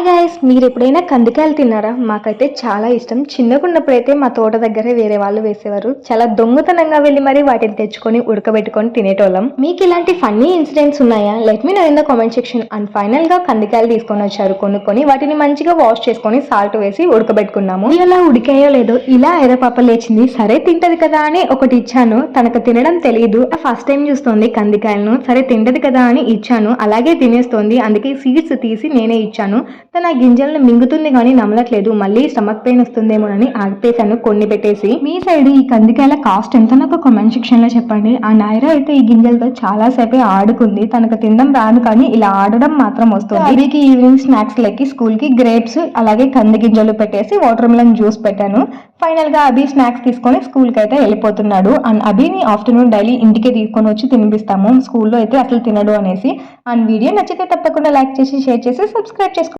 Hi guys, మీరు ఎప్పుడైనా కందికాయలు తిన్నారా? మాకైతే చాలా ఇష్టం. చిన్నగా ఉన్నప్పుడైతే మా తోట దగ్గరే వేరే వాళ్ళు వేసేవారు. చాలా దొంగతనంగా వెళ్ళి మరి వాటిని తెచ్చుకొని ఉడకబెట్టుకొని తినేటోళ్ళం. మీకు ఇలాంటి ఫన్నీ ఇన్సిడెంట్స్ ఉన్నాయా? Let me know in the comment section. And final గా కందికాయలు తీసుకొని వచ్చారు, కొనుక్కొని వాటిని మంచిగా వాష్ చేసుకొని సాల్ట్ వేసి ఉడకబెట్టుకున్నాము. ఇలా ఉడికాయో లేదో ఇలా ఎర్రపాప లేచింది. సరే తింటది కదా అని ఒకటి ఇచ్చాను. తనకు తినడం తెలియదు. ఫస్ట్ టైం చూస్తోంది కందికాయలను. సరే తింటది కదా అని ఇచ్చాను. అలాగే తినేస్తోంది. అందుకే సీడ్స్ తీసి నేనే ఇచ్చాను. తన గింజలను మింగుతుంది కానీ నమ్మలట్లేదు. మళ్ళీ స్టమక్ పెయిన్ వస్తుందేమోనని ఆపేశాను కొన్ని పెట్టేసి. మీ సైడ్ ఈ కందికాయల కాస్ట్ ఎంత నాకు కామెంట్ సెక్షన్ లో చెప్పండి. ఆ నైరా అయితే ఈ గింజలతో చాలా సేపే ఆడుకుంది. తనకు తినడం రాదు కానీ ఇలా ఆడడం మాత్రం వస్తుంది. అవికి ఈవినింగ్ స్నాక్స్ లెక్కి స్కూల్ కి గ్రేప్స్ అలాగే కంది గింజలు పెట్టేసి వాటర్ మిలన్ జ్యూస్ పెట్టాను. ఫైనల్ గా అభి స్నాక్స్ తీసుకొని స్కూల్ కి అయితే వెళ్ళిపోతున్నాడు. అండ్ అభిని ఆఫ్టర్నూన్ డైలీ ఇంటికి తీసుకొని వచ్చి తినిపిస్తాము. స్కూల్లో అయితే అసలు తినడు అనేసి. అండ్ వీడియో నచ్చితే తప్పకుండా లైక్ చేసి షేర్ చేసి సబ్స్క్రైబ్ చేసుకోండి.